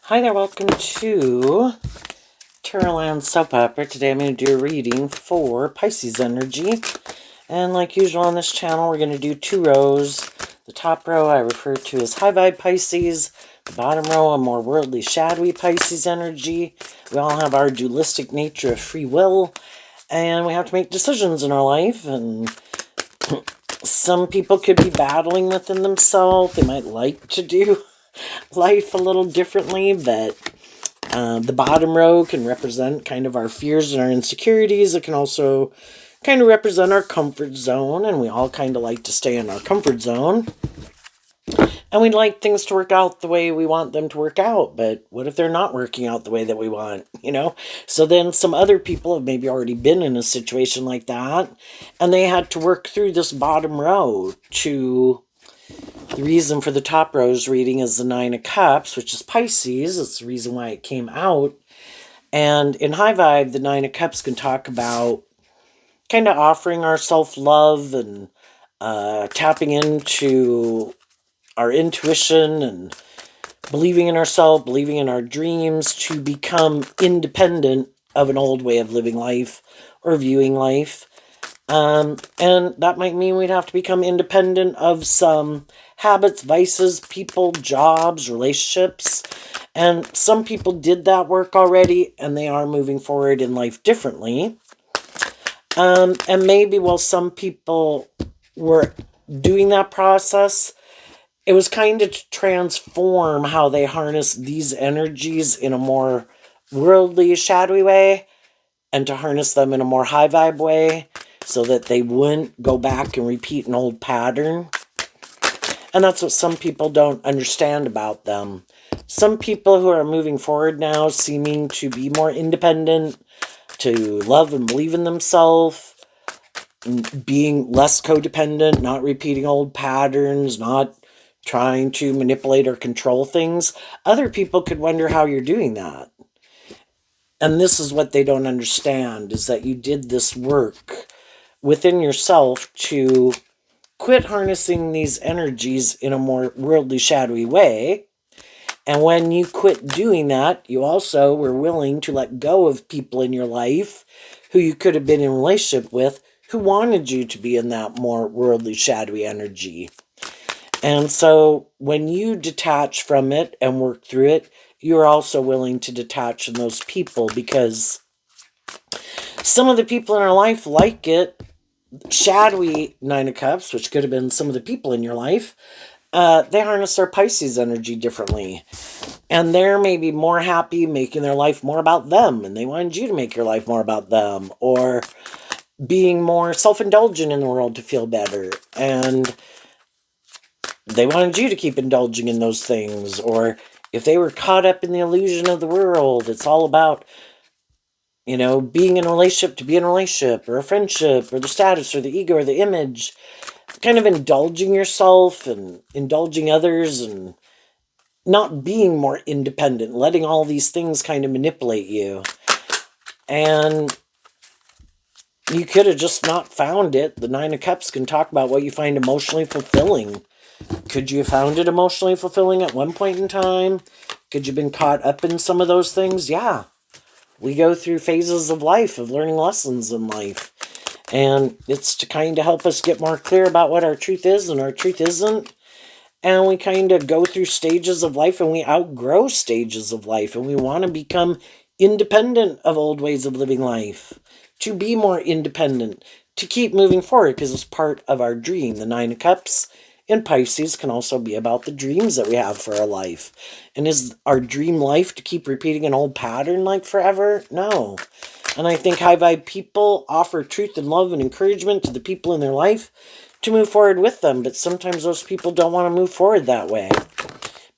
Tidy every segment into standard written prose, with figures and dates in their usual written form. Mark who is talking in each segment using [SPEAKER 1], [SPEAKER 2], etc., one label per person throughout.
[SPEAKER 1] Hi there, welcome to Terraland Soap Opera. Today I'm going to do a reading for Pisces energy. And like usual on this channel, we're going to do two rows. The top row I refer to as high vibe Pisces. The bottom row, a more worldly, shadowy Pisces energy. We all have our dualistic nature of free will. And we have to make decisions in our life. And some people could be battling within themselves. They might like to do life a little differently, but the bottom row can represent kind of our fears and our insecurities. It can also kind of represent our comfort zone, and we all kind of like to stay in our comfort zone. And we'd like things to work out the way we want them to work out, but what if they're not working out the way that we want, So then some other people have maybe already been in a situation like that, and they had to work through this bottom row to... The reason for the top row's reading is the Nine of Cups, which is Pisces. It's the reason why it came out. And in High Vibe, the Nine of Cups can talk about kind of offering our self-love and tapping into our intuition and believing in ourselves, believing in our dreams to become independent of an old way of living life or viewing life. And that might mean we'd have to become independent of some habits, vices, people, jobs, relationships. And some people did that work already, and they are moving forward in life differently. And maybe while some people were doing that process, it was kind of to transform how they harness these energies in a more worldly, shadowy way, and to harness them in a more high vibe way, so that they wouldn't go back and repeat an old pattern. And that's what some people don't understand about them. Some people who are moving forward now, seeming to be more independent, to love and believe in themselves, being less codependent, not repeating old patterns, not trying to manipulate or control things. Other people could wonder how you're doing that. And this is what they don't understand, is that you did this work within yourself to quit harnessing these energies in a more worldly, shadowy way. And when you quit doing that, you also were willing to let go of people in your life who you could have been in a relationship with, who wanted you to be in that more worldly, shadowy energy. And so when you detach from it and work through it, you're also willing to detach from those people, because some of the people in our life like it. Shadowy Nine of Cups, which could have been some of the people in your life, they harness their Pisces energy differently. And they're maybe more happy making their life more about them, and they wanted you to make your life more about them, or being more self-indulgent in the world to feel better. And they wanted you to keep indulging in those things. Or if they were caught up in the illusion of the world, it's all about being in a relationship to be in a relationship, or a friendship, or the status, or the ego, or the image, kind of indulging yourself and indulging others, and not being more independent, letting all these things kind of manipulate you. And you could have just not found it. The Nine of Cups can talk about what you find emotionally fulfilling. Could you have found it emotionally fulfilling at one point in time? Could you have been caught up in some of those things? Yeah. We go through phases of life, of learning lessons in life. And it's to kind of help us get more clear about what our truth is and our truth isn't. And we kind of go through stages of life, and we outgrow stages of life. And we want to become independent of old ways of living life. To be more independent. To keep moving forward, because it's part of our dream. The Nine of Cups in Pisces can also be about the dreams that we have for our life. And is our dream life to keep repeating an old pattern like forever? No. And I think high vibe people offer truth and love and encouragement to the people in their life to move forward with them. But sometimes those people don't want to move forward that way,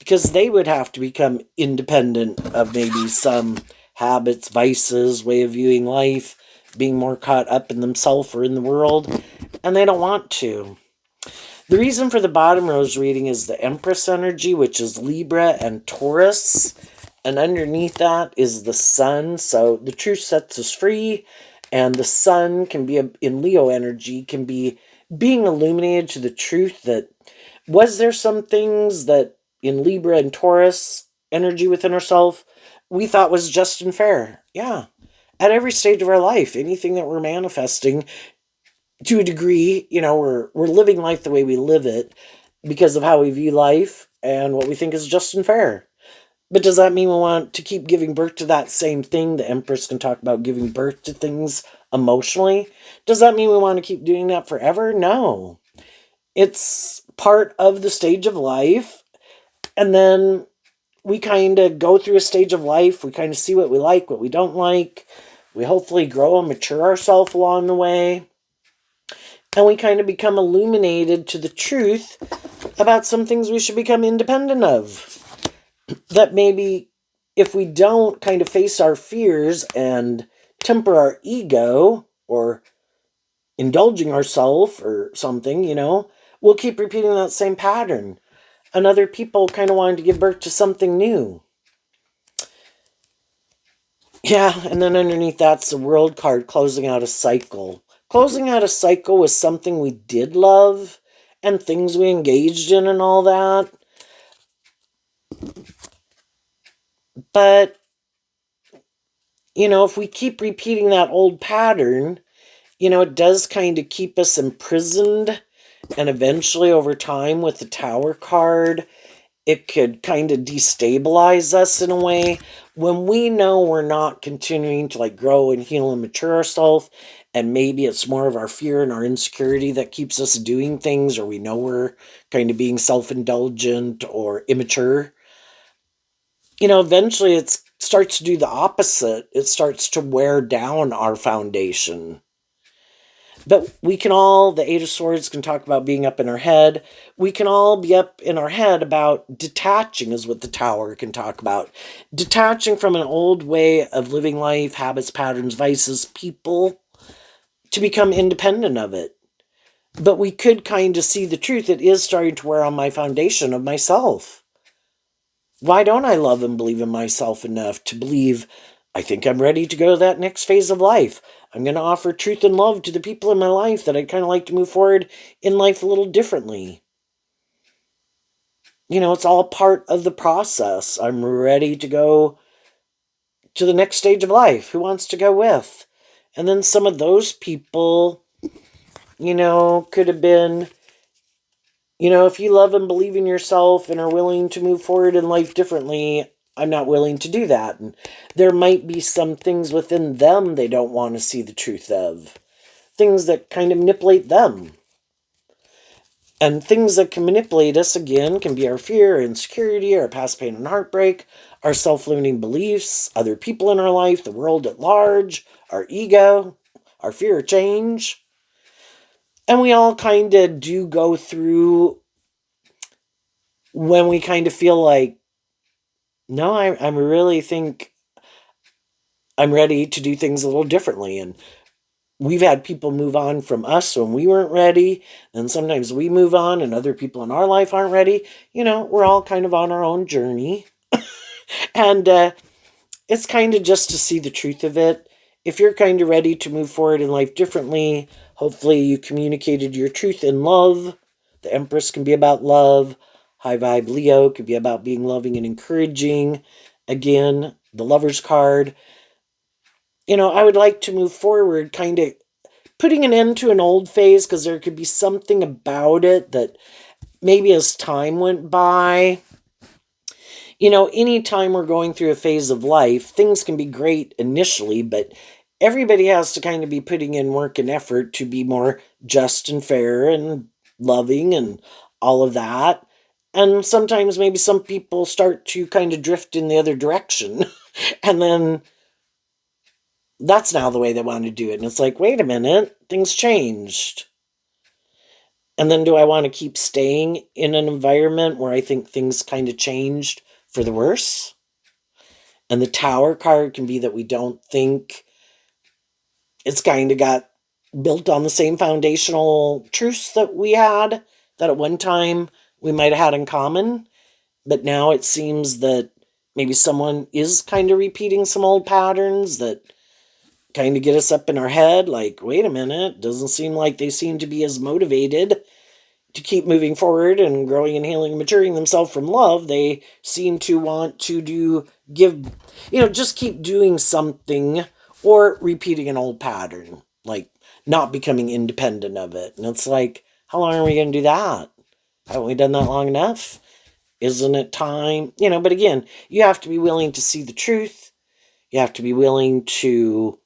[SPEAKER 1] because they would have to become independent of maybe some habits, vices, way of viewing life, being more caught up in themselves or in the world. And they don't want to. The reason for the bottom row's reading is the Empress energy, which is Libra and Taurus. And underneath that is the Sun. So the truth sets us free. And the Sun can be, in Leo energy, can be being illuminated to the truth that, was there some things that in Libra and Taurus energy within ourselves we thought was just and fair. Yeah. At every stage of our life, anything that we're manifesting to a degree, we're living life the way we live it because of how we view life and what we think is just and fair. But does that mean we want to keep giving birth to that same thing? The Empress can talk about giving birth to things emotionally. Does that mean we want to keep doing that forever? No. It's part of the stage of life. And then we kind of go through a stage of life. We kind of see what we like, what we don't like. We hopefully grow and mature ourselves along the way. And we kind of become illuminated to the truth about some things we should become independent of. That maybe if we don't kind of face our fears and temper our ego or indulging ourselves or something, we'll keep repeating that same pattern. And other people kind of wanted to give birth to something new. Yeah, and then underneath that's the World card, closing out a cycle. Closing out a cycle was something we did love and things we engaged in and all that. But, if we keep repeating that old pattern, it does kind of keep us imprisoned. And eventually, over time, with the Tower card, it could kind of destabilize us in a way when we know we're not continuing to grow and heal and mature ourselves. And maybe it's more of our fear and our insecurity that keeps us doing things, or we know we're kind of being self-indulgent or immature. Eventually it starts to do the opposite. It starts to wear down our foundation. But we can all, the Eight of Swords can talk about being up in our head. We can all be up in our head about detaching, is what the Tower can talk about. Detaching from an old way of living life, habits, patterns, vices, people, to become independent of it. But we could kind of see the truth. It is starting to wear on my foundation of myself. Why don't I love and believe in myself enough to believe I think I'm ready to go to that next phase of life? I'm going to offer truth and love to the people in my life that I'd kind of like to move forward in life a little differently. It's all part of the process. I'm ready to go to the next stage of life. Who wants to go with? And then some of those people, could have been, if you love and believe in yourself and are willing to move forward in life differently, I'm not willing to do that. And there might be some things within them they don't want to see the truth of. Things that kind of manipulate them. And things that can manipulate us, again, can be our fear, insecurity, our past pain and heartbreak, our self-limiting beliefs, other people in our life, the world at large, our ego, our fear of change. And we all kind of do go through when we kind of feel like, no, I really think I'm ready to do things a little differently. And we've had people move on from us when we weren't ready. And sometimes we move on and other people in our life aren't ready. We're all kind of on our own journey. And it's kind of just to see the truth of it. If you're kind of ready to move forward in life differently, hopefully you communicated your truth in love. The Empress can be about love. High vibe Leo could be about being loving and encouraging. Again, the Lover's card. I would like to move forward kind of putting an end to an old phase, because there could be something about it that maybe as time went by, anytime we're going through a phase of life, things can be great initially, but everybody has to kind of be putting in work and effort to be more just and fair and loving and all of that. And sometimes maybe some people start to kind of drift in the other direction. And then that's now the way they want to do it. And it's like, wait a minute, things changed. And then do I want to keep staying in an environment where I think things kind of changed for the worse? And the Tower card can be that we don't think it's kind of got built on the same foundational truths that we had, that at one time we might have had in common. But now it seems that maybe someone is kind of repeating some old patterns that kind of get us up in our head. Like, wait a minute, doesn't seem like they seem to be as motivated to keep moving forward and growing and healing and maturing themselves from love, they seem to want to just keep doing something or repeating an old pattern, like not becoming independent of it. And it's like, how long are we going to do that? Haven't we done that long enough? Isn't it time? But again, you have to be willing to see the truth. You have to be willing to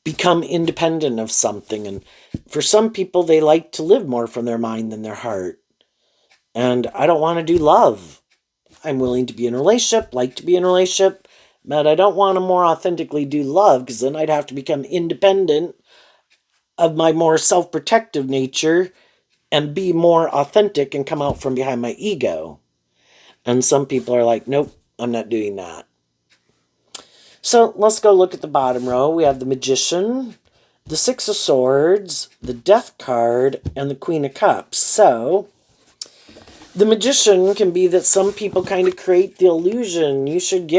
[SPEAKER 1] become independent of something. And for some people, they like to live more from their mind than their heart. And I don't want to do love. I'm willing to be in a relationship, like to be in a relationship, but I don't want to more authentically do love, because then I'd have to become independent of my more self-protective nature and be more authentic and come out from behind my ego. And some people are like, nope, I'm not doing that. So let's go look at the bottom row. We have the Magician, the Six of Swords, the Death card, and the Queen of Cups. So the Magician can be that some people kind of create the illusion. You should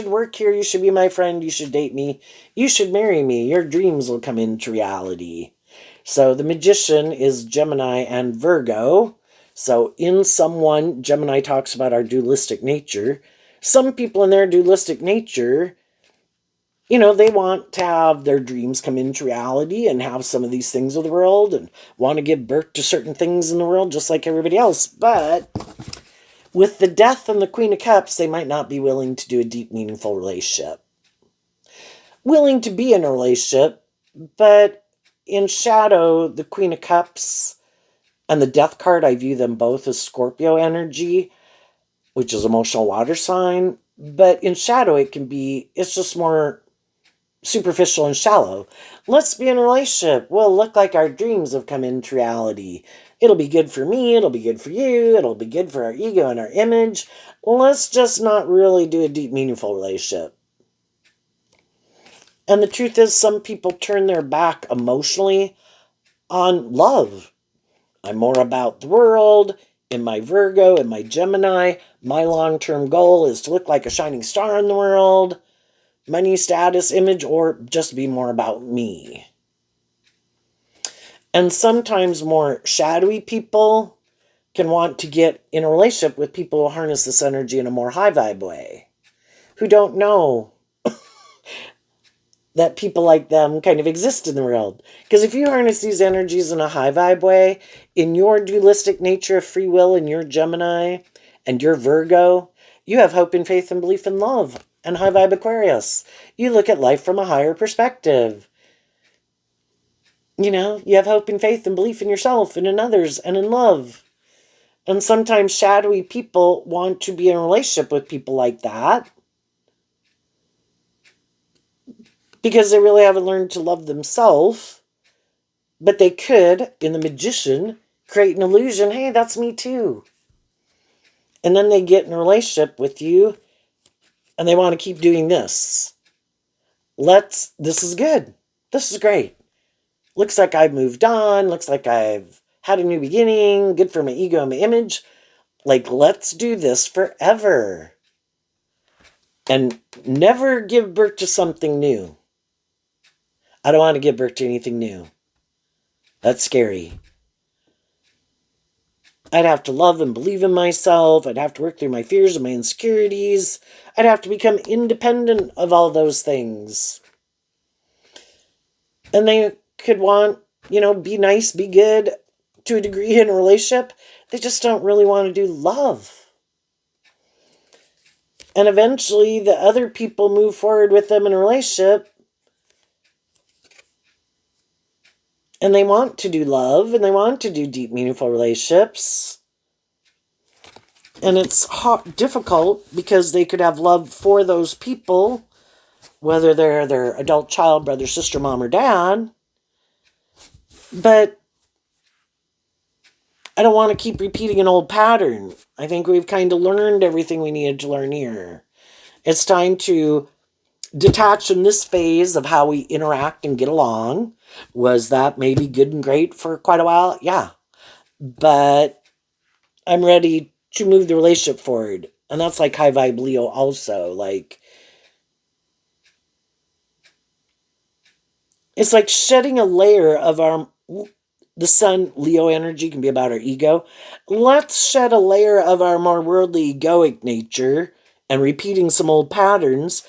[SPEAKER 1] work here, you should be my friend, you should date me, you should marry me, your dreams will come into reality. So the Magician is Gemini and Virgo. So in some1, Gemini talks about our dualistic nature. Some people in their dualistic nature, they want to have their dreams come into reality and have some of these things of the world and want to give birth to certain things in the world just like everybody else. But with the Death and the Queen of Cups, they might not be willing to do a deep, meaningful relationship. Willing to be in a relationship, but in shadow, the Queen of Cups and the Death card, I view them both as Scorpio energy, which is emotional water sign. But in shadow, it's just more superficial and shallow. Let's be in a relationship. We'll look like our dreams have come into reality. It'll be good for me. It'll be good for you. It'll be good for our ego and our image. Let's just not really do a deep, meaningful relationship. And the truth is, some people turn their back emotionally on love. I'm more about the world. In my Virgo, in my Gemini, my long-term goal is to look like a shining star in the world. Money, status, image, or just be more about me. And sometimes more shadowy people can want to get in a relationship with people who harness this energy in a more high vibe way, who don't know that people like them kind of exist in the world. Because if you harness these energies in a high vibe way, in your dualistic nature of free will, in your Gemini and your Virgo, you have hope and faith and belief in love. And high vibe Aquarius, you look at life from a higher perspective. You have hope and faith and belief in yourself and in others and in love. And sometimes shadowy people want to be in a relationship with people like that because they really haven't learned to love themselves. But they could, in the Magician, create an illusion, hey, that's me too. And then they get in a relationship with you and they want to keep doing this. This is good. This is great. Looks like I've moved on. Looks like I've had a new beginning. Good for my ego and my image. Like, let's do this forever. And never give birth to something new. I don't want to give birth to anything new. That's scary. I'd have to love and believe in myself. I'd have to work through my fears and my insecurities. I'd have to become independent of all those things. And they could want, be nice, be good to a degree in a relationship. They just don't really want to do love. And eventually the other people move forward with them in a relationship. And they want to do love, and they want to do deep, meaningful relationships. And it's difficult because they could have love for those people, whether they're their adult child, brother, sister, mom, or dad. But I don't want to keep repeating an old pattern. I think we've kind of learned everything we needed to learn here. It's time to detach in this phase of how we interact and get along. Was that maybe good and great for quite a while? Yeah. But I'm ready to move the relationship forward. And that's like high vibe Leo also. Like, it's like shedding a layer of The sun, Leo energy, can be about our ego. Let's shed a layer of our more worldly egoic nature and repeating some old patterns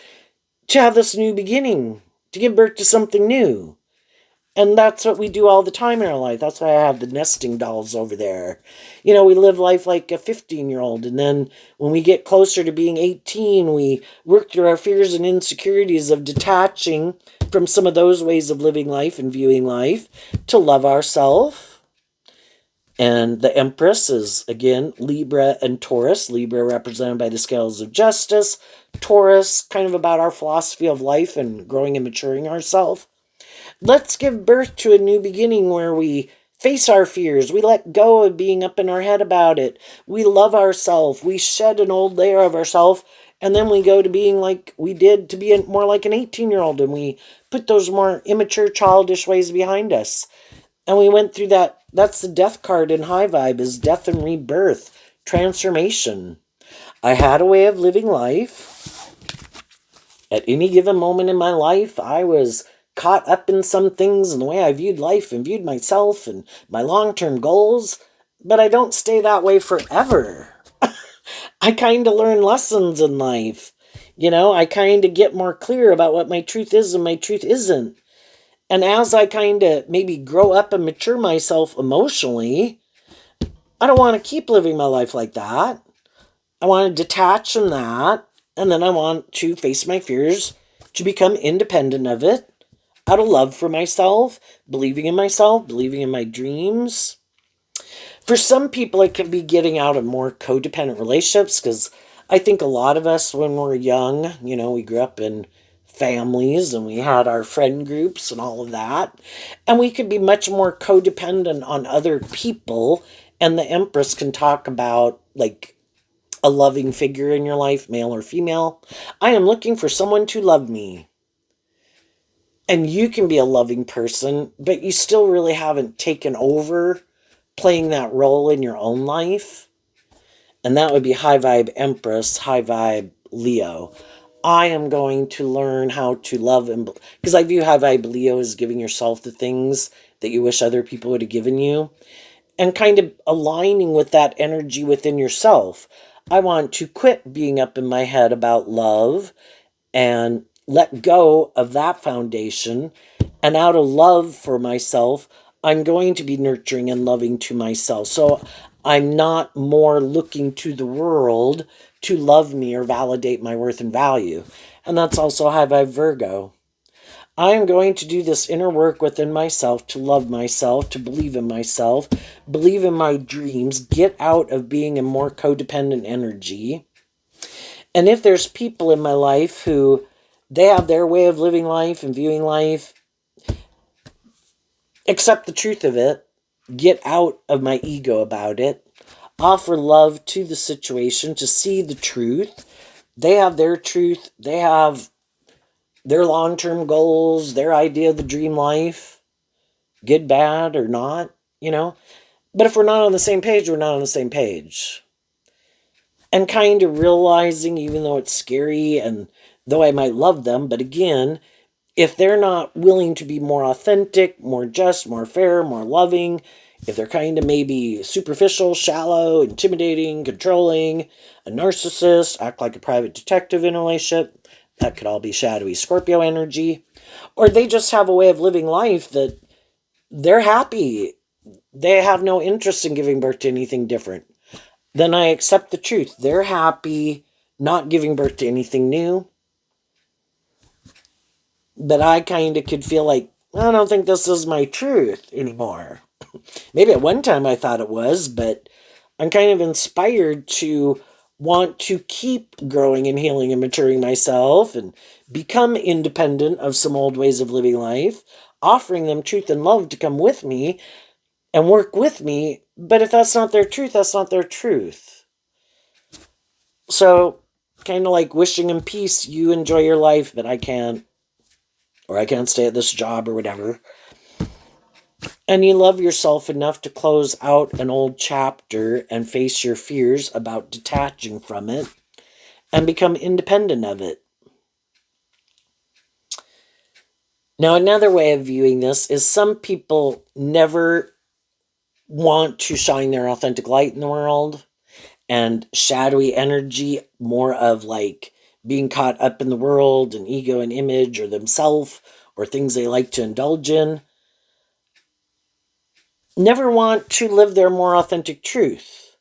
[SPEAKER 1] to have this new beginning, to give birth to something new. And that's what we do all the time in our life. That's why I have the nesting dolls over there. You know, we live life like a 15-year-old. And then when we get closer to being 18, we work through our fears and insecurities of detaching from some of those ways of living life and viewing life to love ourselves. And the Empress is, again, Libra and Taurus. Libra represented by the scales of justice. Taurus, kind of about our philosophy of life and growing and maturing ourselves. Let's give birth to a new beginning where we face our fears. We let go of being up in our head about it. We love ourselves. We shed an old layer of ourselves. And then we go to being like we did to be more like an 18-year-old. And we put those more immature, childish ways behind us. And we went through that. That's the death card in High Vibe, is death and rebirth, transformation. I had a way of living life. At any given moment in my life, I was caught up in some things and the way I viewed life and viewed myself and my long-term goals. But I don't stay that way forever. I kind of learn lessons in life. You know, I kind of get more clear about what my truth is and my truth isn't. And as I kind of maybe grow up and mature myself emotionally, I don't want to keep living my life like that. I want to detach from that. And then I want to face my fears to become independent of it out of love for myself, believing in myself, believing in my dreams. For some people, it can be getting out of more codependent relationships because I think a lot of us, when we're young, you know, we grew up in families and we had our friend groups and all of that. And we could be much more codependent on other people. And the Empress can talk about like a loving figure in your life, male or female. I am looking for someone to love me. And you can be a loving person, but you still really haven't taken over playing that role in your own life. And that would be High Vibe Empress, High Vibe Leo. I am going to learn how to love and... Because I view High Vibe Leo as giving yourself the things that you wish other people would have given you. And kind of aligning with that energy within yourself. I want to quit being up in my head about love and let go of that foundation. And out of love for myself, I'm going to be nurturing and loving to myself. So I'm not more looking to the world to love me or validate my worth and value. And that's also High Vibe Virgo. I am going to do this inner work within myself to love myself, to believe in myself, believe in my dreams, get out of being a more codependent energy. And if there's people in my life who they have their way of living life and viewing life, accept the truth of it, get out of my ego about it, offer love to the situation to see the truth. They have their truth, they have their long-term goals, their idea of the dream life, good, bad, or not, you know. But if we're not on the same page, we're not on the same page. And kind of realizing, even though it's scary and though I might love them, but again, if they're not willing to be more authentic, more just, more fair, more loving, if they're kind of maybe superficial, shallow, intimidating, controlling, a narcissist, act like a private detective in a relationship, that could all be shadowy Scorpio energy. Or they just have a way of living life that they're happy. They have no interest in giving birth to anything different. Then I accept the truth. They're happy not giving birth to anything new. But I kind of could feel like, I don't think this is my truth anymore. Maybe at one time I thought it was, but I'm kind of inspired to want to keep growing and healing and maturing myself and become independent of some old ways of living life, offering them truth and love to come with me and work with me. But if that's not their truth, that's not their truth. So, kind of like wishing them peace, you enjoy your life, but I can't. Or I can't stay at this job or whatever. And you love yourself enough to close out an old chapter and face your fears about detaching from it and become independent of it. Now, another way of viewing this is some people never want to shine their authentic light in the world, and shadowy energy, more of like being caught up in the world and ego and image or themself or things they like to indulge in, never want to live their more authentic truth.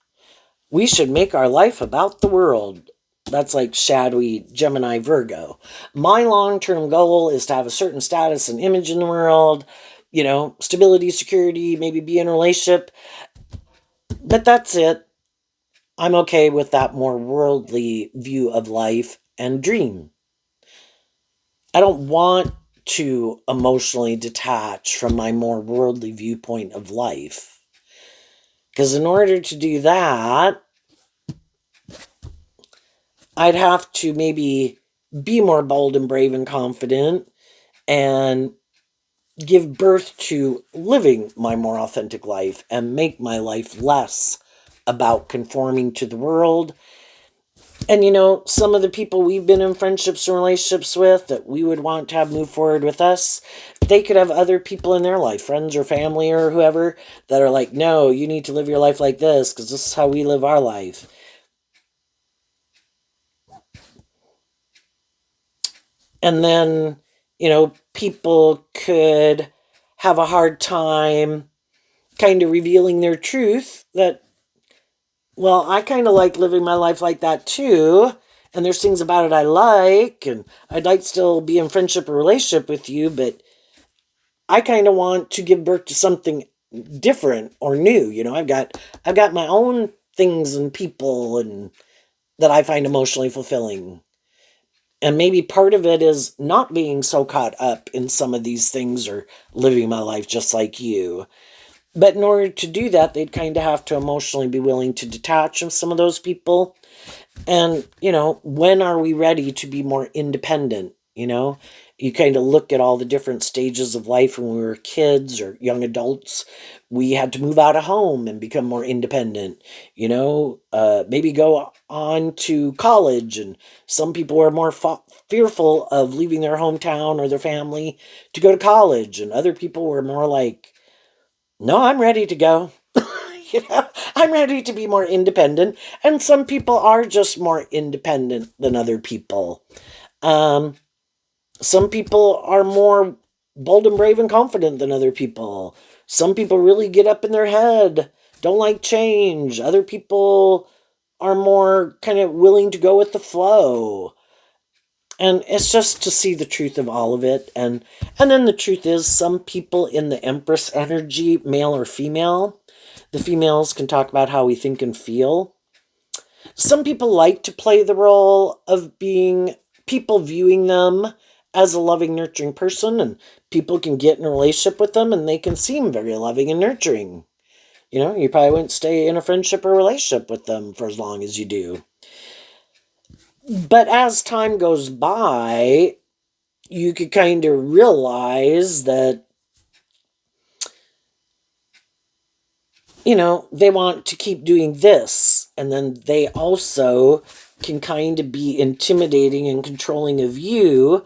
[SPEAKER 1] We should make our life about the world. That's like shadowy Gemini Virgo. My long term goal is to have a certain status and image in the world, stability, security, maybe be in a relationship. But that's it. I'm okay with that more worldly view of life and dream. I don't want to emotionally detach from my more worldly viewpoint of life. Because in order to do that, I'd have to maybe be more bold and brave and confident and give birth to living my more authentic life and make my life less about conforming to the world. And some of the people we've been in friendships and relationships with that we would want to have move forward with us, they could have other people in their life, friends or family or whoever, that are like, no, you need to live your life like this because this is how we live our life. And then, people could have a hard time kind of revealing their truth that, well, I kind of like living my life like that too. And there's things about it I like, and I'd like to still be in friendship or relationship with you, but I kind of want to give birth to something different or new. I've got my own things and people and that I find emotionally fulfilling. And maybe part of it is not being so caught up in some of these things or living my life just like you. But in order to do that, they'd kind of have to emotionally be willing to detach from some of those people. And, when are we ready to be more independent? You kind of look at all the different stages of life when we were kids or young adults. We had to move out of home and become more independent, maybe go on to college. And some people were more fearful of leaving their hometown or their family to go to college. And other people were more like, no, I'm ready to go. I'm ready to be more independent. And some people are just more independent than other people. Um, some people are more bold and brave and confident than other people. Some people really get up in their head, don't like change. Other people are more kind of willing to go with the flow. And it's just to see the truth of all of it. And then the truth is, some people in the Empress energy, male or female, the females can talk about how we think and feel. Some people like to play the role of being people viewing them as a loving, nurturing person, and people can get in a relationship with them and they can seem very loving and nurturing. You probably wouldn't stay in a friendship or relationship with them for as long as you do. But as time goes by, you could kind of realize that, they want to keep doing this. And then they also can kind of be intimidating and controlling of you,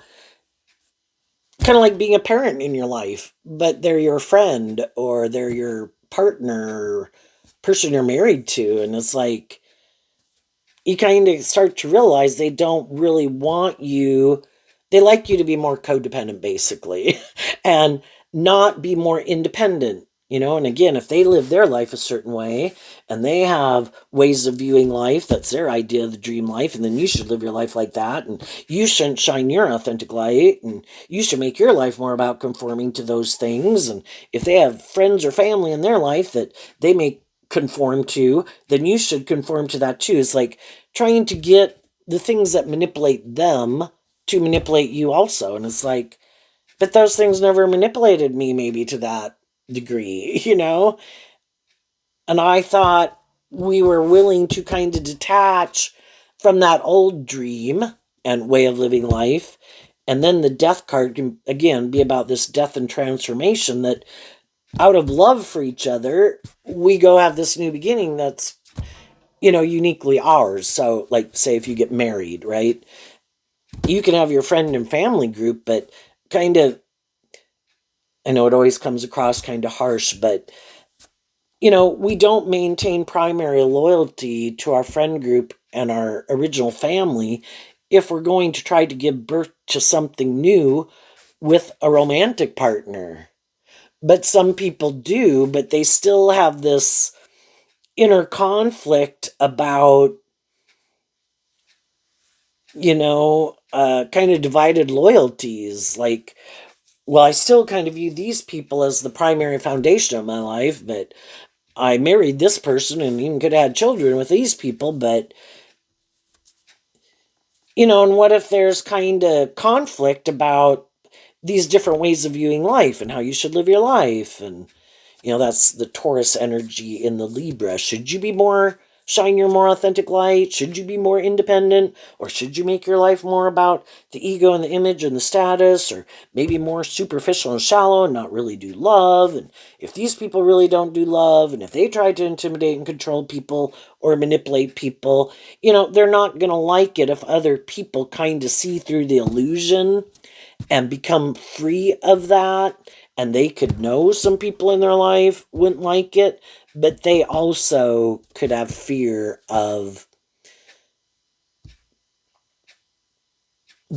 [SPEAKER 1] kind of like being a parent in your life, but they're your friend or they're your partner, person you're married to. And it's like, you kind of start to realize they don't really want you. They like you to be more codependent, basically, and not be more independent. And again, if they live their life a certain way and they have ways of viewing life, that's their idea of the dream life, and then you should live your life like that, and you shouldn't shine your authentic light, and you should make your life more about conforming to those things. And if they have friends or family in their life that they may conform to, then you should conform to that too. It's like trying to get the things that manipulate them to manipulate you also. And it's like, but those things never manipulated me, maybe to that degree, And I thought we were willing to kind of detach from that old dream and way of living life. And then the death card can, again, be about this death and transformation, that out of love for each other, we go have this new beginning that's, uniquely ours. So, like, say if you get married, right? You can have your friend and family group, but kind of, I know it always comes across kind of harsh, but we don't maintain primary loyalty to our friend group and our original family if we're going to try to give birth to something new with a romantic partner. But some people do, but they still have this inner conflict about, kind of divided loyalties. Like, well, I still kind of view these people as the primary foundation of my life, but I married this person and even could have had children with these people, but, and what if there's kind of conflict about these different ways of viewing life and how you should live your life? And that's the Taurus energy in the Libra. Should you be shine your more authentic light? Should you be more independent? Or should you make your life more about the ego and the image and the status? Or maybe more superficial and shallow and not really do love? And if these people really don't do love, and if they try to intimidate and control people or manipulate people, they're not going to like it if other people kind of see through the illusion and become free of that. And they could know some people in their life wouldn't like it, but they also could have fear of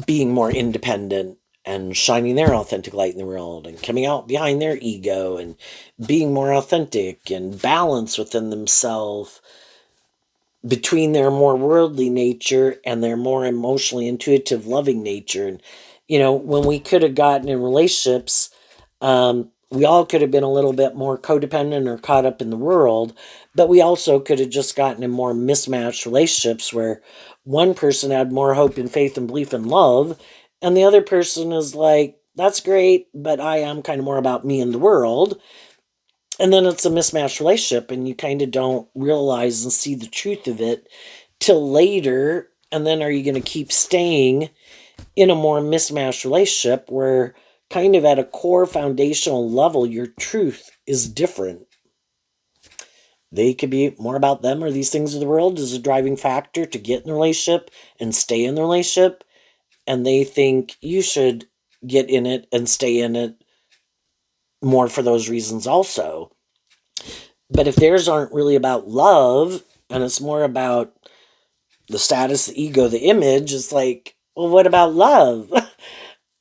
[SPEAKER 1] being more independent and shining their authentic light in the world and coming out behind their ego and being more authentic and balanced within themselves between their more worldly nature and their more emotionally intuitive, loving nature. And, when we could have gotten in relationships, we all could have been a little bit more codependent or caught up in the world, but we also could have just gotten in more mismatched relationships where one person had more hope and faith and belief and love, and the other person is like, that's great, but I am kind of more about me and the world. And then it's a mismatched relationship, and you kind of don't realize and see the truth of it till later. And then are you going to keep staying in a more mismatched relationship where kind of at a core foundational level, your truth is different? They could be more about them or these things of the world as a driving factor to get in the relationship and stay in the relationship. And they think you should get in it and stay in it more for those reasons also. But if theirs aren't really about love and it's more about the status, the ego, the image, it's like, well, what about love?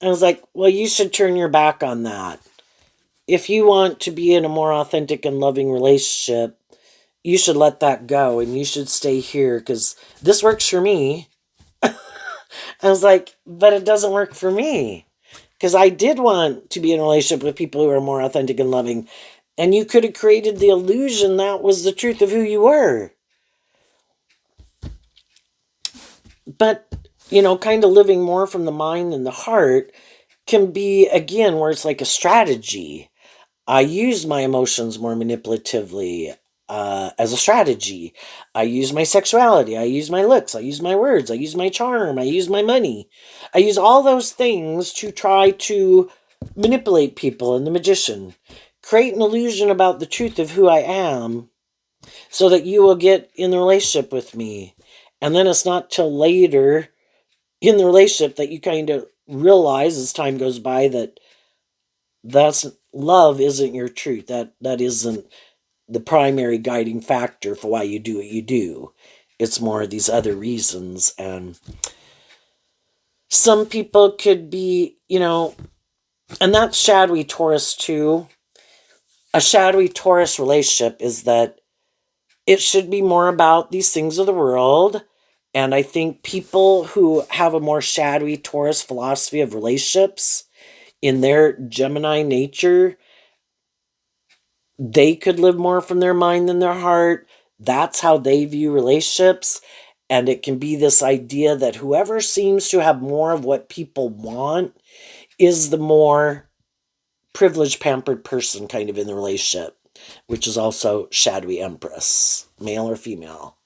[SPEAKER 1] I was like, well, you should turn your back on that. If you want to be in a more authentic and loving relationship, you should let that go and you should stay here because this works for me. I was like, but it doesn't work for me because I did want to be in a relationship with people who are more authentic and loving. And you could have created the illusion that was the truth of who you were. But, kind of living more from the mind than the heart can be, again, where it's like a strategy. I use my emotions more manipulatively as a strategy. I use my sexuality. I use my looks. I use my words. I use my charm. I use my money. I use all those things to try to manipulate people and the magician. Create an illusion about the truth of who I am so that you will get in the relationship with me. And then it's not till later in the relationship that you kind of realize as time goes by that that's love isn't your truth. That isn't the primary guiding factor for why you do what you do. It's more of these other reasons. And some people could be, and that's shadowy Taurus too. A shadowy Taurus relationship is that it should be more about these things of the world. And I think people who have a more shadowy Taurus philosophy of relationships in their Gemini nature, they could live more from their mind than their heart. That's how they view relationships. And it can be this idea that whoever seems to have more of what people want is the more privileged, pampered person kind of in the relationship, which is also shadowy Empress, male or female.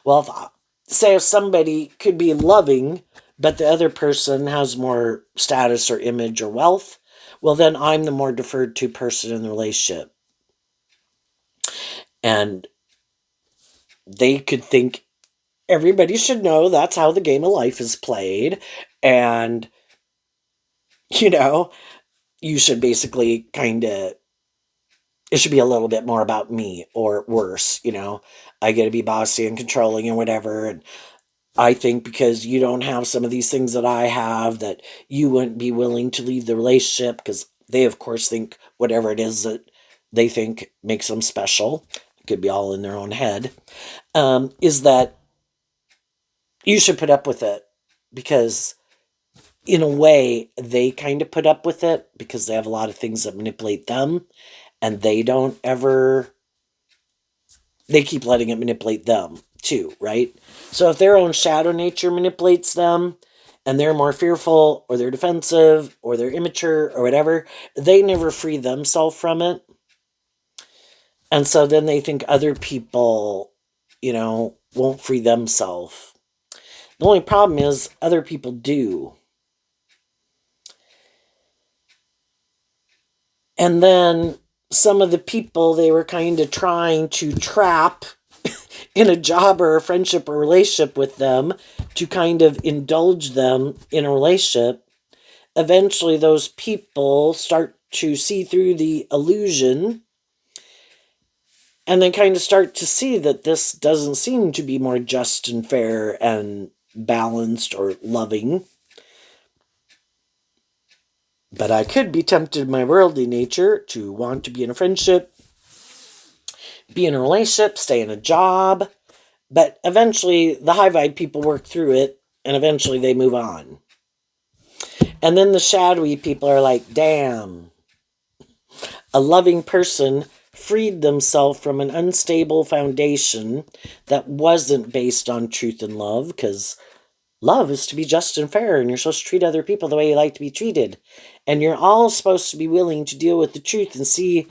[SPEAKER 1] Well, if somebody could be loving, but the other person has more status or image or wealth, well, then I'm the more deferred to person in the relationship. And they could think everybody should know that's how the game of life is played. And, you should basically kind of it should be a little bit more about me, or worse, I get to be bossy and controlling and whatever. And I think because you don't have some of these things that I have, that you wouldn't be willing to leave the relationship, because they, of course, think whatever it is that they think makes them special. It could be all in their own head. Is that you should put up with it, because in a way they kind of put up with it because they have a lot of things that manipulate them, and they keep letting it manipulate them too, right? So if their own shadow nature manipulates them, and they're more fearful, or they're defensive, or they're immature, or whatever, they never free themselves from it. And so then they think other people, won't free themselves. The only problem is other people do. And then some of the people they were kind of trying to trap in a job or a friendship or relationship with them, to kind of indulge them in a relationship, eventually those people start to see through the illusion, and they kind of start to see that this doesn't seem to be more just and fair and balanced or loving. But I could be tempted in my worldly nature to want to be in a friendship, be in a relationship, stay in a job. But eventually the high vibe people work through it, and eventually they move on. And then the shadowy people are like, damn, a loving person freed themselves from an unstable foundation that wasn't based on truth and love, because love is to be just and fair, and you're supposed to treat other people the way you like to be treated. And you're all supposed to be willing to deal with the truth and see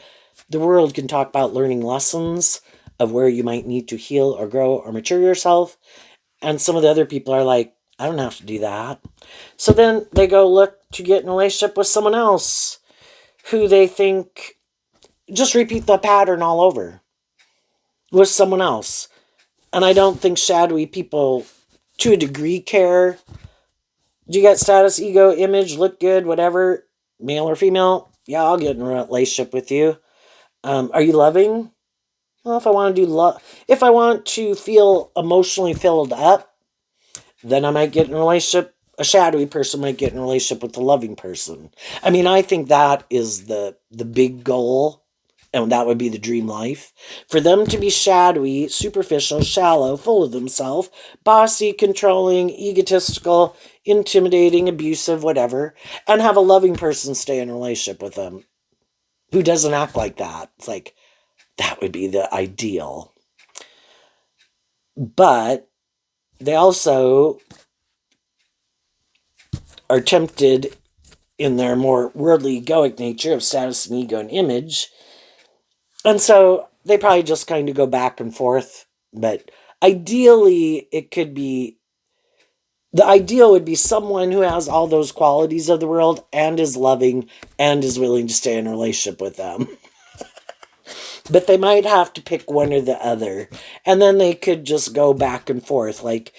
[SPEAKER 1] the world can talk about learning lessons of where you might need to heal or grow or mature yourself. And some of the other people are like, I don't have to do that. So then they go look to get in a relationship with someone else who they think just repeat the pattern all over with someone else. And I don't think shadowy people, to a degree, care. Do you got status, ego, image, look good, whatever, male or female? Yeah, I'll get in a relationship with you. Are you loving? Well, if I want to do love, if I want to feel emotionally filled up, then I might get in a relationship. A shadowy person might get in a relationship with a loving person. I mean, I think that is the big goal, and that would be the dream life. For them to be shadowy, superficial, shallow, full of themselves, bossy, controlling, egotistical, intimidating, abusive, whatever, and have a loving person stay in a relationship with them who doesn't act like that. It's like, that would be the ideal. But they also are tempted in their more worldly egoic nature of status and ego and image. And so they probably just kind of go back and forth. But ideally, the ideal would be someone who has all those qualities of the world and is loving and is willing to stay in a relationship with them. But they might have to pick one or the other. And then they could just go back and forth. Like,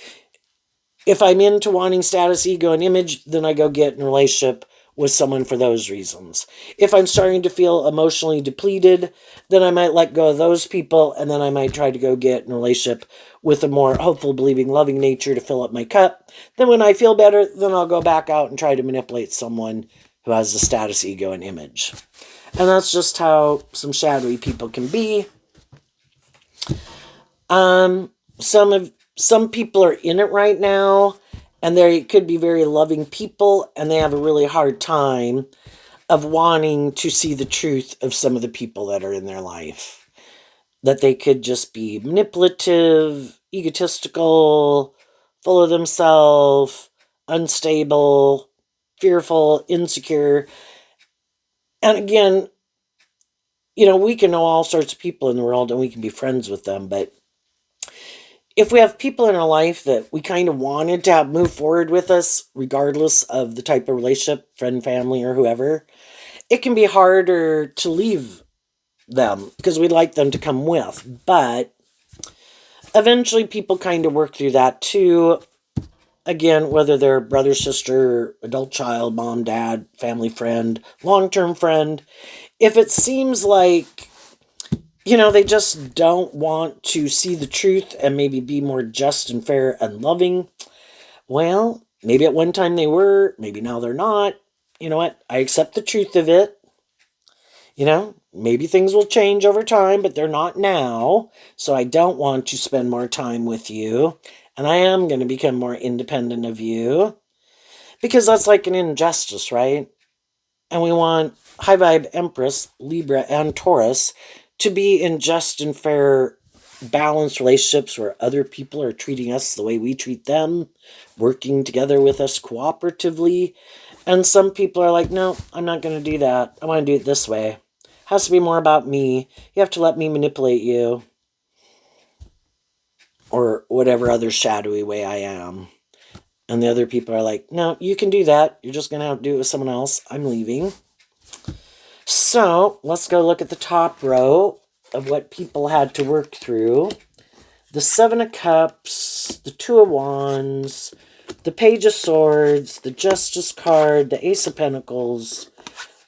[SPEAKER 1] if I'm into wanting status, ego, and image, then I go get in a relationship with someone for those reasons. If I'm starting to feel emotionally depleted, then I might let go of those people, and then I might try to go get in a relationship with a more hopeful, believing, loving nature to fill up my cup. Then when I feel better, then I'll go back out and try to manipulate someone who has the status, ego, and image. And that's just how some shadowy people can be. Some people are in it right now, and they could be very loving people, and they have a really hard time of wanting to see the truth of some of the people that are in their life. That they could just be manipulative, egotistical, full of themselves, unstable, fearful, insecure. And again, we can know all sorts of people in the world and we can be friends with them, but if we have people in our life that we kind of wanted to have move forward with us, regardless of the type of relationship, friend, family, or whoever, it can be harder to leave them because we'd like them to come with. But eventually people kind of work through that too. Again, whether they're brother, sister, adult child, mom, dad, family friend, long-term friend. If it seems like they just don't want to see the truth and maybe be more just and fair and loving. Well, maybe at one time they were, maybe now they're not. You know what? I accept the truth of it. Maybe things will change over time, but they're not now. So I don't want to spend more time with you. And I am going to become more independent of you because that's like an injustice, right? And we want high vibe Empress, Libra, and Taurus to be in just and fair, balanced relationships where other people are treating us the way we treat them, working together with us cooperatively. And some people are like, no, I'm not going to do that. I want to do it this way. Has to be more about me. You have to let me manipulate you. Or whatever other shadowy way I am. And the other people are like, no, you can do that. You're just going to have to do it with someone else. I'm leaving. So let's go look at the top row of what people had to work through. The Seven of Cups, the Two of Wands, the Page of Swords, the Justice card, the Ace of Pentacles,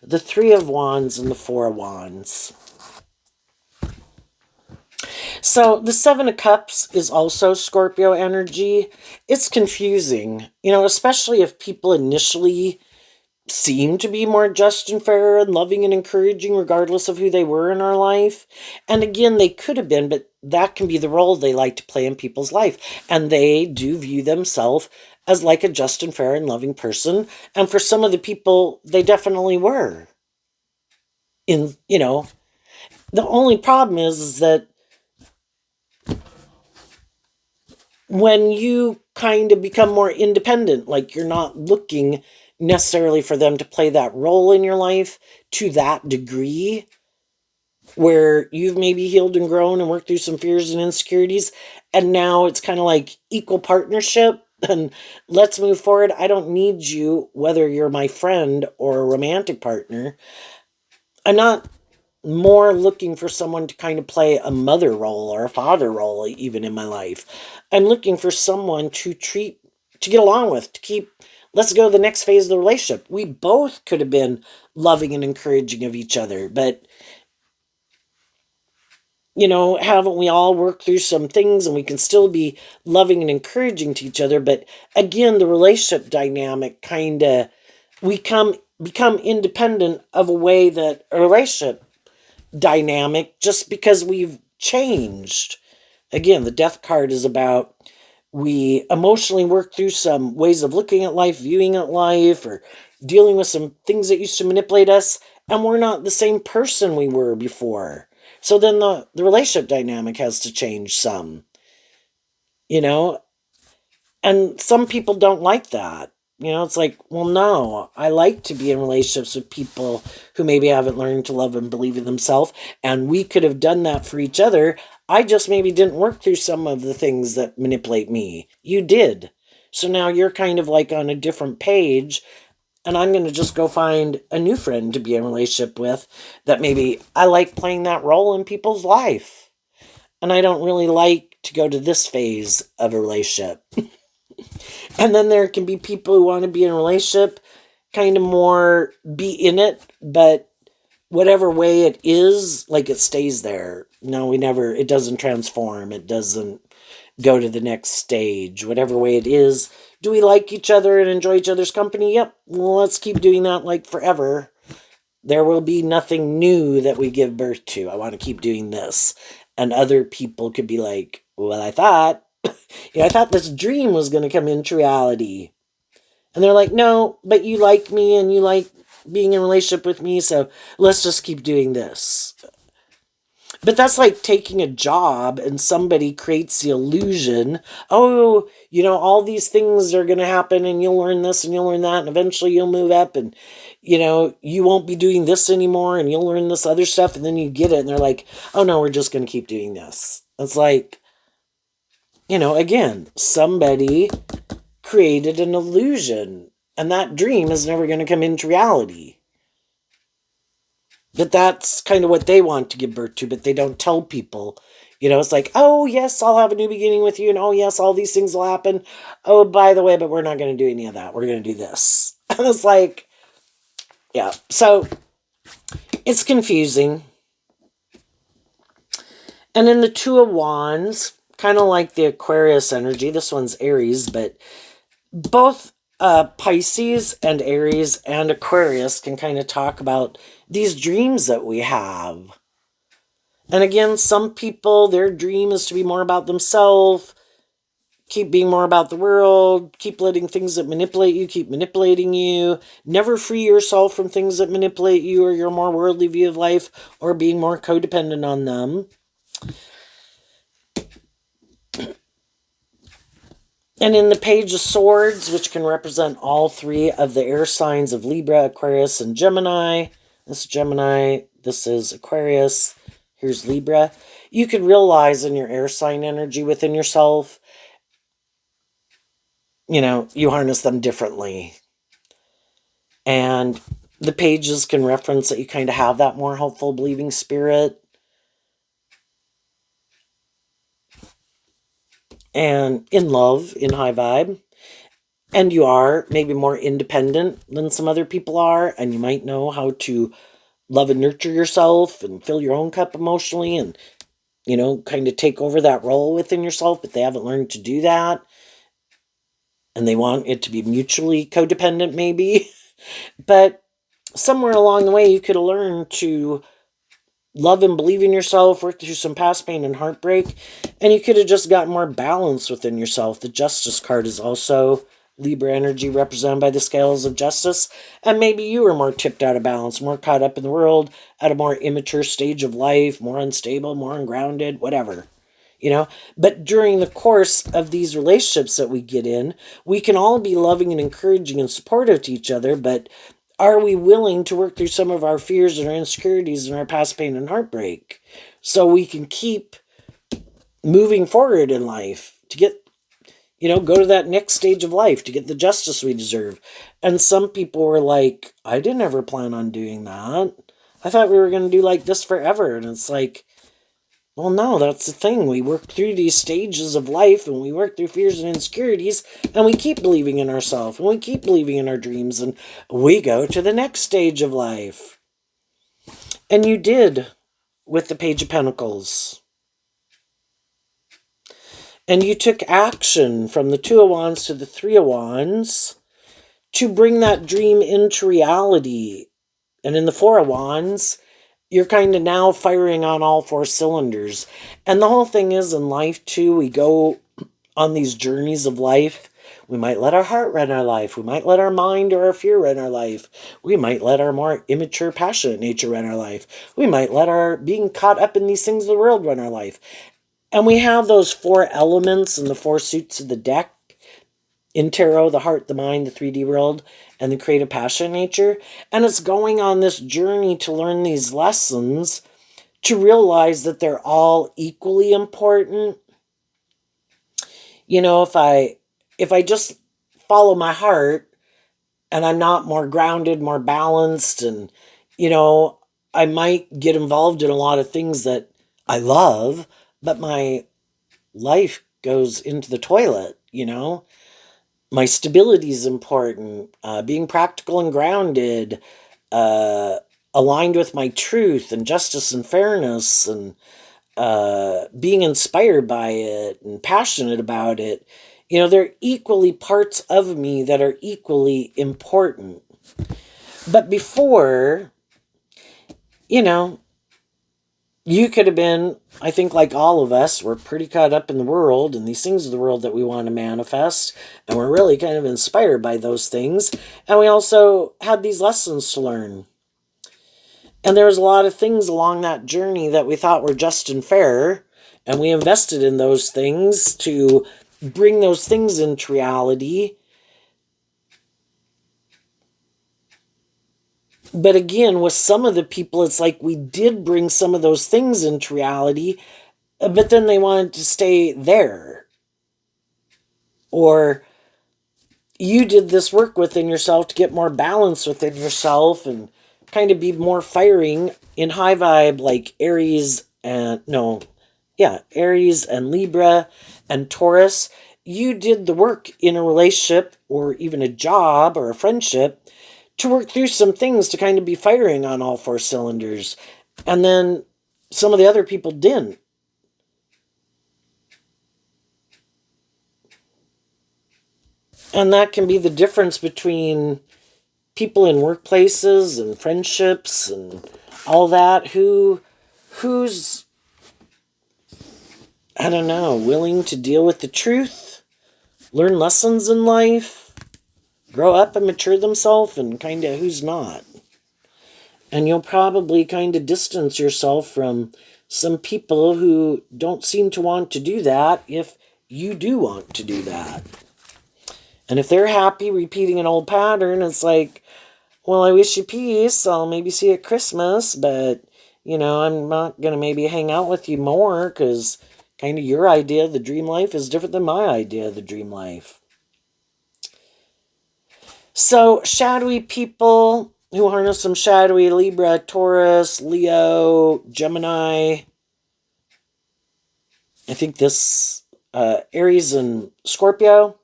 [SPEAKER 1] the Three of Wands, and the Four of Wands. So the Seven of Cups is also Scorpio energy. It's confusing, especially if people initially seem to be more just and fair and loving and encouraging regardless of who they were in our life. And again, they could have been, but that can be the role they like to play in people's life. And they do view themselves as like a just and fair and loving person. And for some of the people, they definitely were. The only problem is that when you kind of become more independent, like you're not looking necessarily for them to play that role in your life to that degree, where you've maybe healed and grown and worked through some fears and insecurities, and now it's kind of like equal partnership and let's move forward. I don't need you, whether you're my friend or a romantic partner. I'm not more looking for someone to kind of play a mother role or a father role even in my life. I'm looking for someone to get along with, to keep, let's go to the next phase of the relationship. We both could have been loving and encouraging of each other, but haven't we all worked through some things and we can still be loving and encouraging to each other? But again, the relationship dynamic kind of, we become independent of a way that a relationship dynamic just because we've changed. Again, the Death card is about we emotionally work through some ways of looking at life, viewing at life, or dealing with some things that used to manipulate us, and we're not the same person we were before. So then the relationship dynamic has to change some, you know? And some people don't like that. It's like, well, no, I like to be in relationships with people who maybe haven't learned to love and believe in themselves. And we could have done that for each other. I just maybe didn't work through some of the things that manipulate me. You did. So now you're kind of like on a different page. And I'm going to just go find a new friend to be in a relationship with that maybe I like playing that role in people's life. And I don't really like to go to this phase of a relationship. And then there can be people who want to be in a relationship, kind of more be in it, but whatever way it is, like it stays there. No, it doesn't transform. It doesn't go to the next stage. Whatever way it is. Do we like each other and enjoy each other's company? Yep. Well, let's keep doing that like forever. There will be nothing new that we give birth to. I want to keep doing this. And other people could be like, well, I thought this dream was going to come into reality. And they're like, no, but you like me and you like being in a relationship with me, so let's just keep doing this. But that's like taking a job and somebody creates the illusion, oh, all these things are going to happen and you'll learn this and you'll learn that and eventually you'll move up and, you won't be doing this anymore and you'll learn this other stuff, and then you get it and they're like, oh no, we're just going to keep doing this. It's like, again, somebody created an illusion, and that dream is never going to come into reality. But that's kind of what they want to give birth to, but they don't tell people. It's like, oh, yes, I'll have a new beginning with you, and oh, yes, all these things will happen. Oh, by the way, but we're not going to do any of that. We're going to do this. And it's like, yeah. So it's confusing. And in the Two of Wands, kind of like the Aquarius energy, this one's Aries, but both Pisces and Aries and Aquarius can kind of talk about these dreams that we have. And again, some people, their dream is to be more about themselves, keep being more about the world, keep letting things that manipulate you keep manipulating you, never free yourself from things that manipulate you or your more worldly view of life or being more codependent on them. And in the Page of Swords, which can represent all three of the air signs of Libra, Aquarius, and Gemini. This is Gemini, this is Aquarius, here's Libra. You could realize in your air sign energy within yourself, you harness them differently. And the pages can reference that you kind of have that more hopeful, believing spirit. And in love, in high vibe. And you are maybe more independent than some other people are. And you might know how to love and nurture yourself and fill your own cup emotionally and, kind of take over that role within yourself. But they haven't learned to do that. And they want it to be mutually codependent, maybe. But somewhere along the way, you could have learned to love and believe in yourself, work through some past pain and heartbreak, and you could have just gotten more balance within yourself. The Justice card is also Libra energy represented by the scales of justice, and maybe you were more tipped out of balance, more caught up in the world, at a more immature stage of life, more unstable, more ungrounded, whatever. But during the course of these relationships that we get in, we can all be loving and encouraging and supportive to each other, but are we willing to work through some of our fears and our insecurities and our past pain and heartbreak so we can keep moving forward in life to get, go to that next stage of life to get the justice we deserve? And some people were like, I didn't ever plan on doing that. I thought we were going to do like this forever. And it's like, well, no, that's the thing. We work through these stages of life and we work through fears and insecurities and we keep believing in ourselves and we keep believing in our dreams and we go to the next stage of life. And you did with the Page of Pentacles. And you took action from the Two of Wands to the Three of Wands to bring that dream into reality. And in the Four of Wands, you're kind of now firing on all four cylinders. And the whole thing is, in life too, we go on these journeys of life. We might let our heart run our life. We might let our mind or our fear run our life. We might let our more immature, passionate nature run our life. We might let our being caught up in these things of the world run our life. And we have those four elements and the four suits of the deck in tarot: the heart, the mind, the 3D world, and the creative passion nature. And it's going on this journey to learn these lessons, to realize that they're all equally important. If I just follow my heart and I'm not more grounded, more balanced, and I might get involved in a lot of things that I love, but my life goes into the toilet. My stability is important, being practical and grounded, aligned with my truth and justice and fairness, and being inspired by it and passionate about it. They're equally parts of me that are equally important. But before, you could have been, I think, like all of us, we're pretty caught up in the world and these things of the world that we want to manifest. And we're really kind of inspired by those things. And we also had these lessons to learn. And there was a lot of things along that journey that we thought were just and fair. And we invested in those things to bring those things into reality. But again, with some of the people, it's like we did bring some of those things into reality, but then they wanted to stay there. Or you did this work within yourself to get more balance within yourself and kind of be more firing in high vibe, like Aries and Aries and Libra and Taurus. You did the work in a relationship or even a job or a friendship to work through some things to kind of be firing on all four cylinders. And then some of the other people didn't. And that can be the difference between people in workplaces and friendships and all that. Who's, I don't know, willing to deal with the truth, learn lessons in life, grow up and mature themselves, and kind of who's not. And you'll probably kind of distance yourself from some people who don't seem to want to do that if you do want to do that. And if they're happy repeating an old pattern, it's like, well, I wish you peace. I'll maybe see you at Christmas, but, I'm not going to maybe hang out with you more because kind of your idea of the dream life is different than my idea of the dream life. So, shadowy people who harness some shadowy Libra, Taurus, Leo, Gemini. I think this Aries and Scorpio.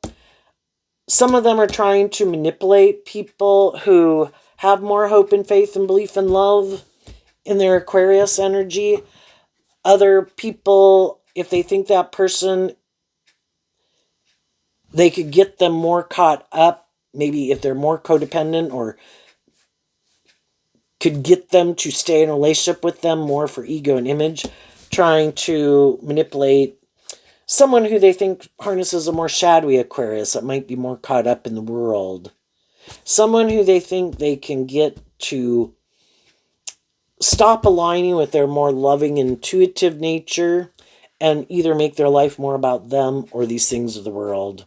[SPEAKER 1] Some of them are trying to manipulate people who have more hope and faith and belief and love in their Aquarius energy. Other people, if they think that person, they could get them more caught up, maybe if they're more codependent, or could get them to stay in a relationship with them more for ego and image, trying to manipulate someone who they think harnesses a more shadowy Aquarius that might be more caught up in the world. Someone who they think they can get to stop aligning with their more loving, intuitive nature and either make their life more about them or these things of the world.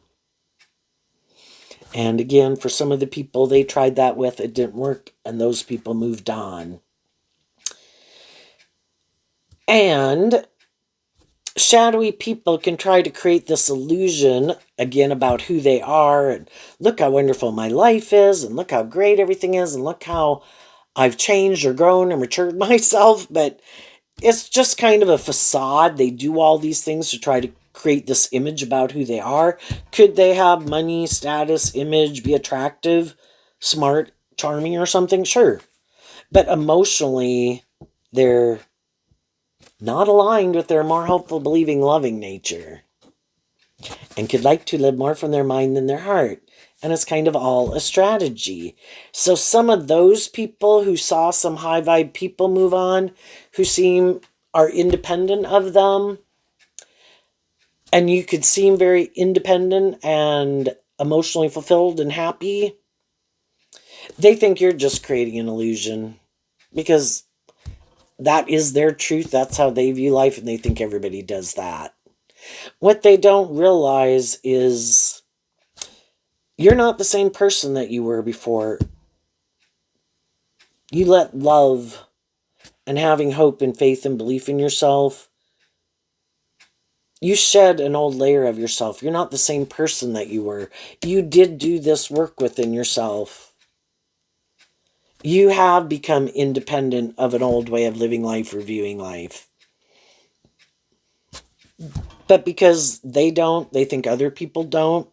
[SPEAKER 1] And again, for some of the people they tried that with, it didn't work, and those people moved on. And shadowy people can try to create this illusion, again, about who they are, and look how wonderful my life is, and look how great everything is, and look how I've changed or grown or matured myself, but it's just kind of a facade. They do all these things to try to create this image about who they are. Could they have money, status, image, be attractive, smart, charming, or something? Sure. But emotionally, they're not aligned with their more hopeful, believing, loving nature, and could like to live more from their mind than their heart. And it's kind of all a strategy. So some of those people who saw some high vibe people move on, who are independent of them, and you could seem very independent and emotionally fulfilled and happy, they think you're just creating an illusion because that is their truth. That's how they view life, and they think everybody does that. What they don't realize is you're not the same person that you were before. You let love and having hope and faith and belief in yourself, you shed an old layer of yourself. You're not the same person that you were. You did do this work within yourself. You have become independent of an old way of living life or viewing life. But because they don't, they think other people don't.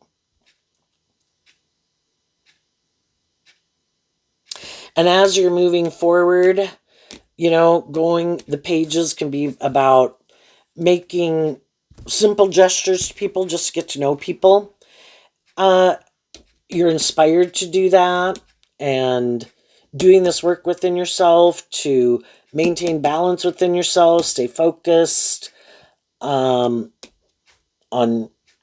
[SPEAKER 1] And as you're moving forward, the pages can be about making simple gestures to people just to get to know people. You're inspired to do that, and doing this work within yourself to maintain balance within yourself, stay focused on